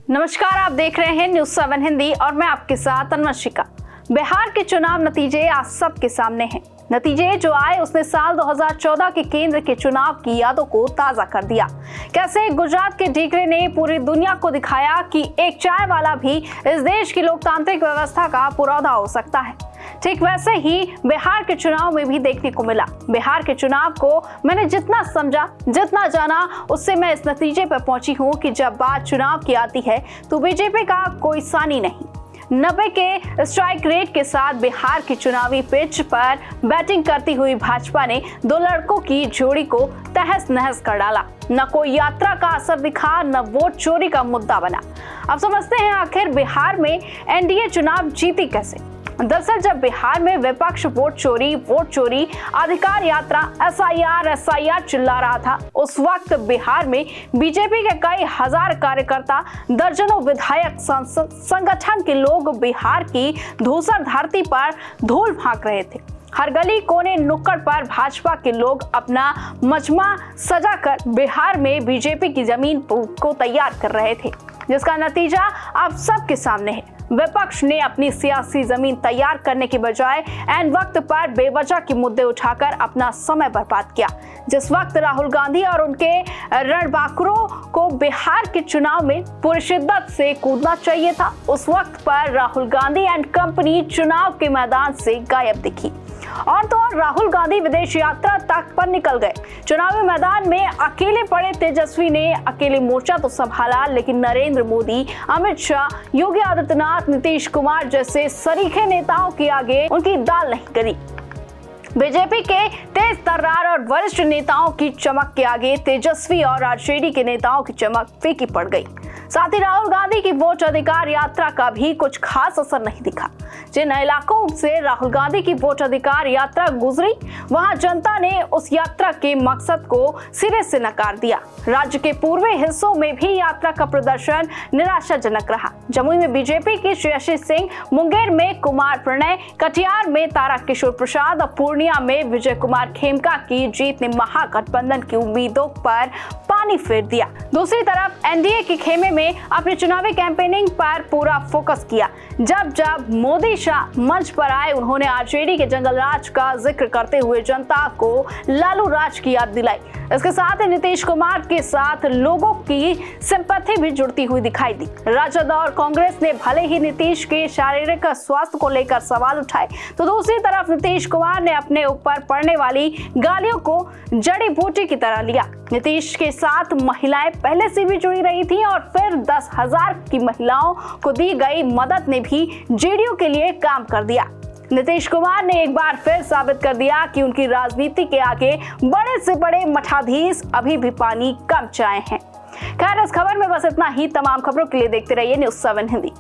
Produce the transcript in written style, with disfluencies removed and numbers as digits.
नमस्कार, आप देख रहे हैं न्यूज़ 7 हिंदी और मैं आपके साथ अन्वशिका। बिहार के चुनाव नतीजे आज सबके सामने हैं। नतीजे जो आए उसने साल 2014 के केंद्र के चुनाव की यादों को ताजा कर दिया। कैसे गुजरात के ढीकरे ने पूरी दुनिया को दिखाया कि एक चाय वाला भी इस देश की लोकतांत्रिक व्यवस्था का पुरौधा हो सकता है। ठीक वैसे ही बिहार के चुनाव में भी देखने को मिला। बिहार के चुनाव को मैंने जितना समझा, जितना जाना, उससे मैं इस नतीजे पर पहुंची हूं कि जब बात चुनाव की आती है तो बीजेपी का कोई सानी नहीं। 90 के स्ट्राइक रेट के साथ बिहार की चुनावी पिच पर बैटिंग करती हुई भाजपा ने दो लड़कों की जोड़ी को तहस नहस कर डाला। न कोई यात्रा का असर दिखा, न वोट चोरी का मुद्दा बना। अब समझते हैं आखिर बिहार में एनडीए चुनाव जीती कैसे। दरअसल जब बिहार में विपक्ष वोट चोरी, अधिकार यात्रा, एसआईआर चिल्ला रहा था, उस वक्त बिहार में बीजेपी के कई हजार कार्यकर्ता, दर्जनों विधायक, संगठन के लोग बिहार की धूसर धरती पर धूल फेंक रहे थे। हर गली कोने नुक्कड़ पर भाजपा के लोग अपना मजमा सजाकर बिहार में बीजेपी की जमीन को तैयार कर रहे थे, जिसका नतीजा अब सबके सामने है। विपक्ष ने अपनी सियासी जमीन तैयार करने की बजाय ऐन वक्त पर बेवजह के मुद्दे उठाकर अपना समय बर्बाद किया। जिस वक्त राहुल गांधी और उनके रणबांकुरों को बिहार के चुनाव में पूरी शिद्दत से कूदना चाहिए था, उस वक्त पर राहुल गांधी एंड कंपनी चुनाव के मैदान से गायब दिखी। और तो और राहुल गांधी विदेश यात्रा तक पर निकल गए। चुनावी मैदान में अकेले पड़े तेजस्वी ने अकेले मोर्चा तो संभाला, लेकिन नरेंद्र मोदी, अमित शाह, योगी आदित्यनाथ, नीतीश कुमार जैसे सरीखे नेताओं के आगे उनकी दाल नहीं गली। बीजेपी के तेज तर्रार और वरिष्ठ नेताओं की चमक के आगे तेजस्वी और आरजेडी के नेताओं की चमक फीकी पड़ गई। साथ ही राहुल गांधी की वोट अधिकार यात्रा का भी कुछ खास असर नहीं दिखा। जिन इलाकों से राहुल गांधी की वोट अधिकार यात्रा गुजरी, वहां जनता ने उस यात्रा के मकसद को सिरे से नकार दिया। राज्य के पूर्वी हिस्सों में भी यात्रा का प्रदर्शन निराशाजनक रहा। जमुई में बीजेपी की श्रेयसी सिंह, मुंगेर में कुमार प्रणय, कटिहार में तारा किशोर प्रसाद और पूर्णिया में विजय कुमार खेमका की जीत ने महागठबंधन की उम्मीदों पर पानी फेर दिया। दूसरी तरफ एनडीए के खेमे में अपनी चुनावी कैंपेनिंग पर पूरा फोकस किया। जब मोदी शाह मंच पर आए, उन्होंने आरजेडी के जंगल राज का जिक्र करते हुए जनता को लालू राज की याद दिलाई। इसके साथ ही नीतीश कुमार के साथ लोगों की सिंपैथी भी जुड़ती हुई दिखाई दी। राजद और कांग्रेस ने भले ही नीतीश के शारीरिक स्वास्थ्य को लेकर सवाल उठाए, तो दूसरी तरफ नीतीश कुमार ने अपने ऊपर पड़ने वाली गालियों को जड़ी बूटी की तरह लिया। नीतीश के साथ महिलाएं पहले से भी जुड़ी रही थी और फिर 10,000 की महिलाओं को दी गई मदद ने भी जेडीयू के लिए काम कर दिया। नीतीश कुमार ने एक बार फिर साबित कर दिया कि उनकी राजनीति के आगे बड़े से बड़े मठाधीश अभी भी पानी कम चाहे हैं। खैर, इस खबर में बस इतना ही। तमाम खबरों के लिए देखते रहिए न्यूज़ 7 हिंदी।